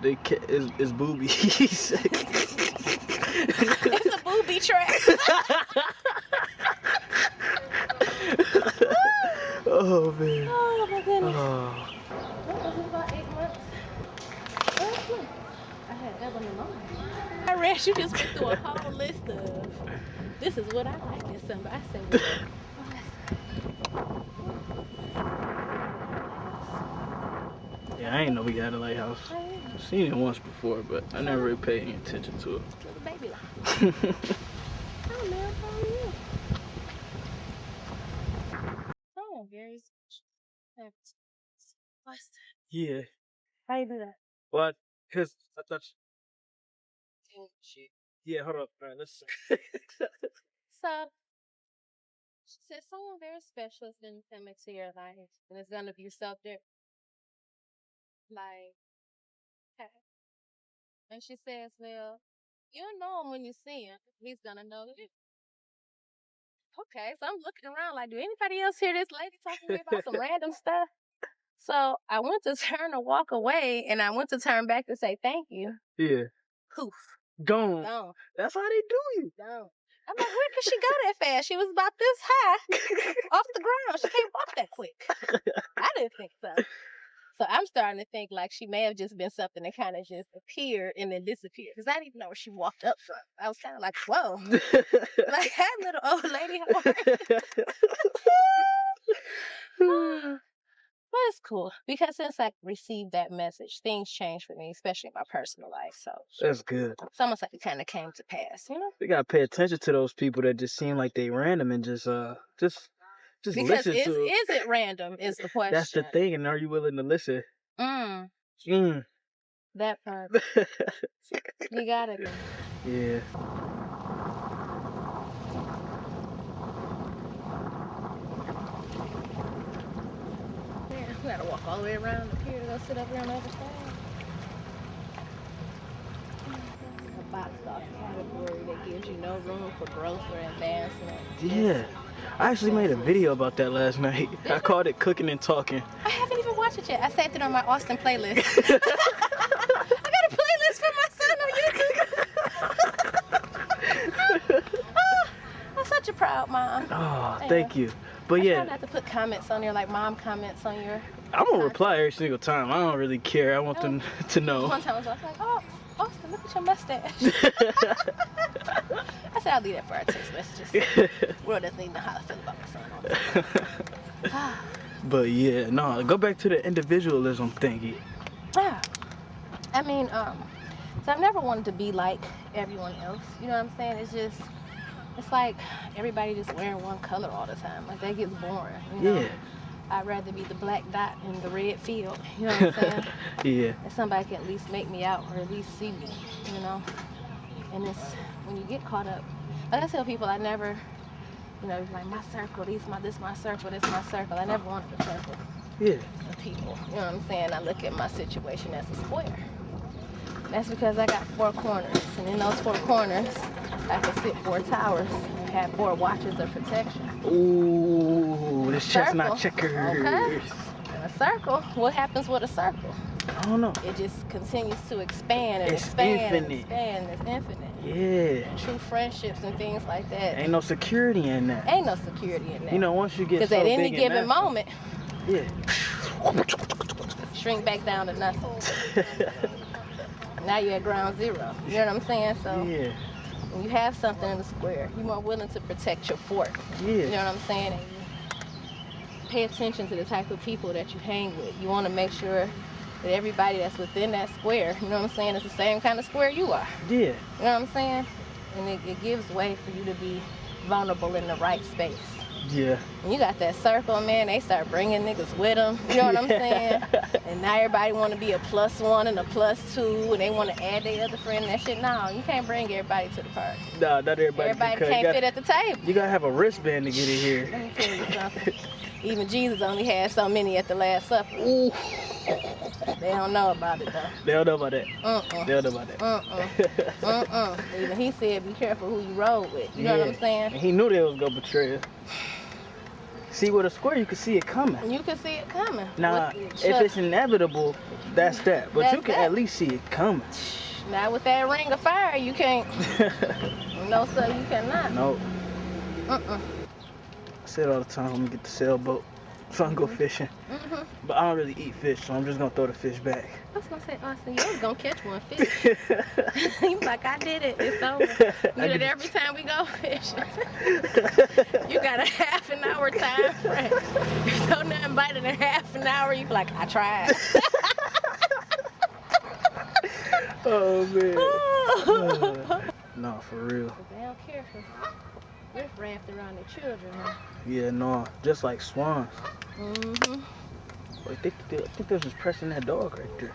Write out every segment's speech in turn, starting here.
It's boobies. It's a booby trap. Oh man. Oh my goodness. Oh. What was it, about 8 months? I had that one alone. I read you just went through a whole list of this is what I like in somebody. I said, Yeah, I ain't know we had a lighthouse. I've seen it once before, but I never really paid any attention to it. Little baby light. Oh man, how are you? Oh, very special. What's that? Yeah. How you do that? What? Cause I thought. Yeah, hold up. All right, let's. So, she said someone very special is going to come into your life, and it's going to be something like, okay. And she says, well, you'll know him when you see him. He's going to know you. Okay, so I'm looking around like, do anybody else hear this lady talking to me about some random stuff? So I went to turn to walk away, and I went to turn back to say thank you. Yeah. Poof. Gone. Gone. That's how they do you. Gone. I'm like, where could she go that fast? She was about this high off the ground. She can't walk that quick. I didn't think so. So I'm starting to think like she may have just been something that kind of just appeared and then disappeared. Because I didn't even know where she walked up from. I was kind of like, whoa. Like, that little old lady. But it's cool. Because since I received that message, things changed for me, especially in my personal life. So That's good. it's almost like it kind of came to pass, you know? You gotta pay attention to those people that just seem like they random and just Because listen to. is it random is the question. That's the thing, and are you willing to listen? That part. You gotta be. Yeah. Yeah, we gotta walk all the way around up here to go sit up here on the other side. A boxed off category that gives you no room for growth or advancement. Yeah. I actually made a video about that last night. I called it Cooking and Talking. I haven't even watched it yet. I saved it on my Austin playlist. I got a playlist for my son on YouTube. I'm such a proud mom. Oh, thank you. But yeah. I try not to put comments on there like mom comments on your. I'm gonna reply every single time. I don't really care. I want them to know. One time I was like, oh, Austin, look at your mustache. I said I'll leave that for our text messages. World doesn't even know how to feel about my son. But yeah, no, go back to the individualism thingy. Yeah. I mean, so I've never wanted to be like everyone else. You know what I'm saying? It's like everybody just wearing one color all the time. Like that gets boring. You know? Yeah. I'd rather be the black dot in the red field. You know what I'm saying? Yeah. And somebody can at least make me out or at least see me. You know? And it's when you get caught up. Like I tell people, I never, you know, like my circle, this my circle, this my circle. I never wanted a circle. Yeah. Of people. You know what I'm saying? I look at my situation as a square. That's because I got 4 corners. And in those 4 corners, I can sit 4 towers and have 4 watches of protection. Ooh, this chestnut checkers. Okay. In a circle, what happens with a circle? I don't know. It just continues to expand and It's expand infinite. and expand. It's infinite. Yeah. True friendships and things like that. Ain't no security in that. Ain't no security in that. You know, once you get because so at any big given moment, yeah. shrink back down to nothing. Now you're at ground zero. You know what I'm saying? So Yeah. when you have something in the square, you're more willing to protect your fort. Yeah. You know what I'm saying? And you pay attention to the type of people that you hang with. You want to make sure that everybody that's within that square, you know what I'm saying, is the same kind of square you are. Yeah. You know what I'm saying? And it gives way for you to be vulnerable in the right space. Yeah. When you got that circle, man, they start bringing niggas with them. You know what I'm saying? And now everybody want to be a +1 and a +2, and they want to add their other friend and that shit. No, you can't bring everybody to the party. Nah, not everybody. Everybody can't fit at the table. You gotta have a wristband to get in here. Let me tell you something. Even Jesus only had so many at the Last Supper. Ooh. They don't know about it, though. They don't know about that. They don't know about that. Even he said, be careful who you roll with. You know what I'm saying? And he knew they was gonna betray us. See, with a square, you can see it coming. You can see it coming. Now, if it's inevitable, that's that. But you can at least see it coming. Now, with that ring of fire, you can't. No, sir, you cannot. No. I say it all the time when we get the sailboat so I can go fishing. But I don't really eat fish, so I'm just going to throw the fish back. I was going to say, Austin, you was going to catch one fish. You like, I did it. It's over. You did it every time we go fishing. You got a half an hour time frame. If don't nothing bite in half an hour, you be like, I tried. Oh, man. No, for real. They don't care for riff raft around the children, huh? Yeah, no, just like swans. I think they're just pressing that dog right there.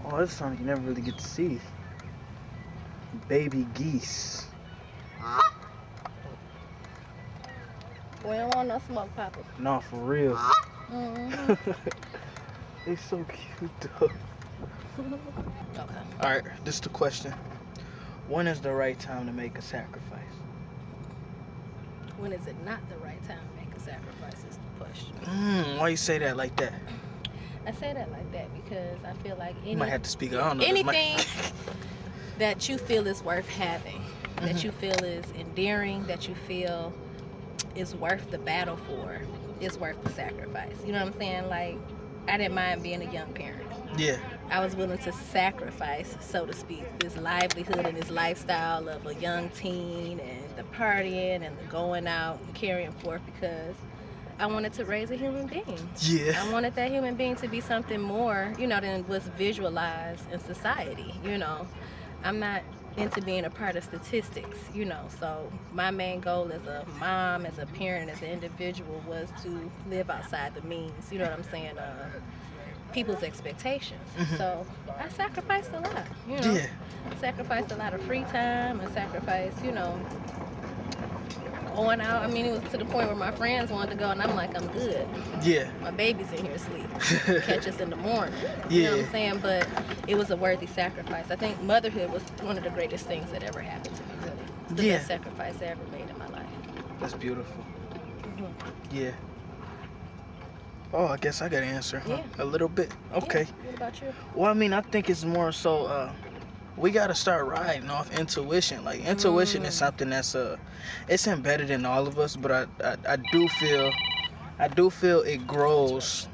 Oh, this is something you never really get to see. Baby geese. We don't want no smoke poppers. No, for real. They so cute though. Okay. Alright, this is the question. When is the right time to make a sacrifice? When is it not the right time to make a sacrifice is the question. Why you say that like that? I say that like that because I feel like You might have to speak. I don't know. anything that you feel is worth having, that you feel is endearing, that you feel is worth the battle for, is worth the sacrifice. You know what I'm saying? Like, I didn't mind being a young parent. Yeah. I was willing to sacrifice, so to speak, this livelihood and this lifestyle of a young teen and the partying and the going out and carrying forth because I wanted to raise a human being. Yeah. I wanted that human being to be something more, you know, than was visualized in society, you know. I'm not into being a part of statistics, you know, so my main goal as a mom, as a parent, as an individual was to live outside the means, you know what I'm saying, people's expectations. So I sacrificed a lot, you know. Yeah. I sacrificed a lot of free time. I sacrificed, you know, going out. I mean, it was to the point where my friends wanted to go, and I'm like, I'm good. Yeah. My baby's in here asleep. Catch us in the morning. Yeah. You know what I'm saying? But it was a worthy sacrifice. I think motherhood was one of the greatest things that ever happened to me, really. It's the best sacrifice I ever made in my life. That's beautiful. Yeah. Oh, I guess I got to answer, huh? Yeah. A little bit. Okay. Yeah. What about you? Well, I mean, I think it's more so, we got to start riding off intuition. Like, intuition is something that's, it's embedded in all of us, but I do feel it grows.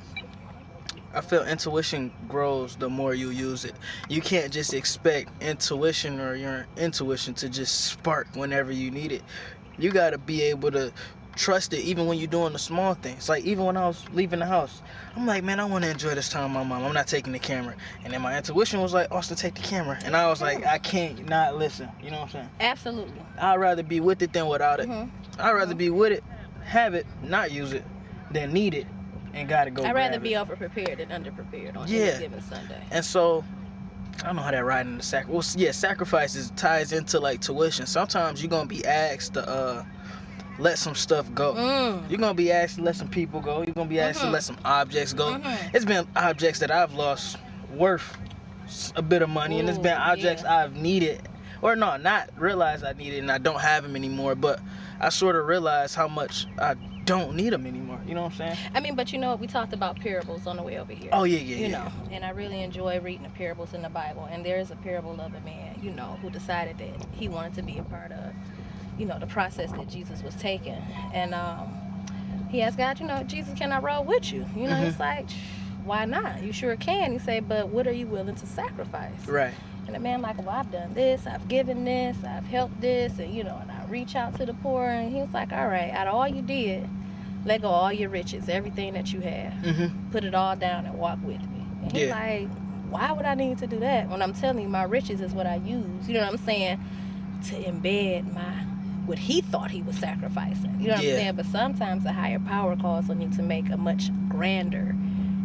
I feel intuition grows the more you use it. You can't just expect intuition or your intuition to just spark whenever you need it. You got to be able to trust it even when you're doing the small things. Like, even when I was leaving the house, I'm like, man, I want to enjoy this time with my mom. I'm not taking the camera. And then my intuition was like, Austin, take the camera. And I was like, I can't not listen. You know what I'm saying? Absolutely. I'd rather be with it than without it. I'd rather be with it, have it, not use it, than need it and gotta go. I'd rather be it. over-prepared than under-prepared on any given Sunday. And so, I don't know how that riding the sacrifice. Well, yeah, sacrifices ties into like tuition. Sometimes you're gonna be asked to let some stuff go. You're gonna be asked to let some people go. You're gonna be asked to let some objects go. It's been objects that I've lost worth a bit of money, and it's been objects I've needed, or no, not realized I needed, and I don't have them anymore. But I sort of realized how much I don't need them anymore. You know what I'm saying? I mean, but you know, we talked about parables on the way over here. Oh yeah. You know, and I really enjoy reading the parables in the Bible. And there is a parable of a man, you know, who decided that he wanted to be a part of, you know, the process that Jesus was taking. And he asked God, you know, Jesus, can I roll with you? You know, he's like, why not? You sure can. He said, but what are you willing to sacrifice? Right. And the man like, well, I've done this, I've given this, I've helped this, and you know, and I reach out to the poor. And he was like, all right, out of all you did, let go of all your riches, everything that you have, put it all down and walk with me. And he's like, why would I need to do that when I'm telling you my riches is what I use? You know what I'm saying? To embed what he thought he was sacrificing. You know what I'm saying? But sometimes a higher power calls on you to make a much grander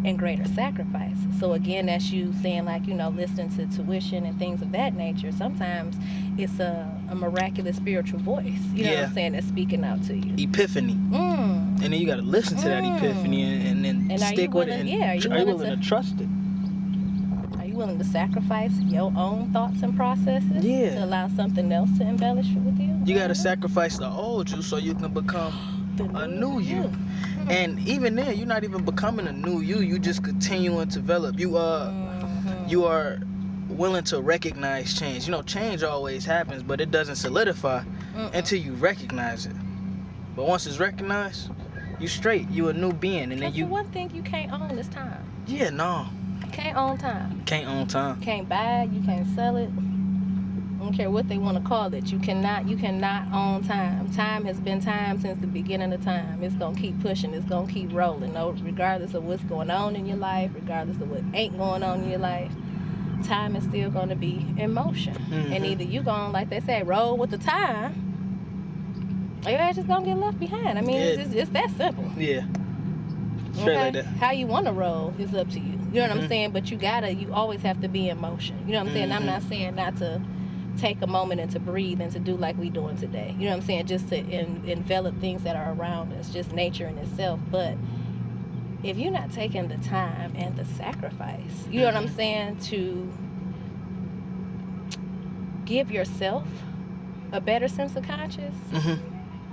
and greater sacrifice. So again, that's you saying, like, you know, listening to tuition and things of that nature. Sometimes it's a miraculous spiritual voice, you know what I'm saying, that's speaking out to you. Epiphany. And then you got to listen to that epiphany and then stick with it. And are you willing to trust it? Are you willing to sacrifice your own thoughts and processes to allow something else to embellish it with you? You gotta sacrifice the old you so you can become a new you. And even then, you're not even becoming a new you. You just continuing to develop. You are willing to recognize change. You know, change always happens, but it doesn't solidify until you recognize it. But once it's recognized, you straight. You a new being, and then you. One thing you can't own is time. Yeah, no. Can't own time. Can't own time. Can't buy it. You can't sell it. I don't care what they want to call it. You cannot own time. Time has been time since the beginning of time. It's going to keep pushing. It's going to keep rolling. No, regardless of what's going on in your life, regardless of what ain't going on in your life, time is still going to be in motion. And either you going, like they say, roll with the time, or you're just going to get left behind. I mean, it's that simple. Yeah. Straight like that. How you want to roll is up to you. You know what I'm saying? But you always have to be in motion. You know what I'm saying? I'm not saying not to take a moment and to breathe and to do like we doing today. You know what I'm saying? Just to envelop things that are around us, just nature in itself. But if you're not taking the time and the sacrifice, you know what I'm saying, to give yourself a better sense of conscience,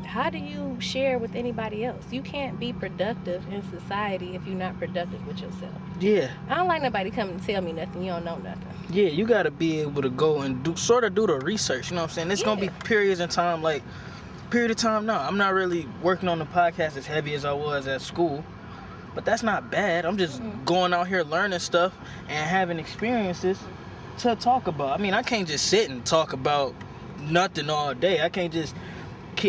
how do you share with anybody else? You can't be productive in society if you're not productive with yourself. Yeah. I don't like nobody coming to tell me nothing. You don't know nothing. Yeah, you got to be able to go and do the research. You know what I'm saying? There's going to be periods in time, like, period of time now. I'm not really working on the podcast as heavy as I was at school. But that's not bad. I'm just going out here learning stuff and having experiences to talk about. I mean, I can't just sit and talk about nothing all day. I can't just...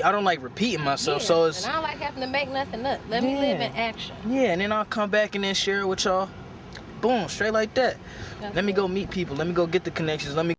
I don't like repeating myself, so it's... And I don't like having to make nothing up. Let me live in action. Yeah, and then I'll come back and then share it with y'all. Boom, straight like that. Let me go meet people. Let me go get the connections. Let me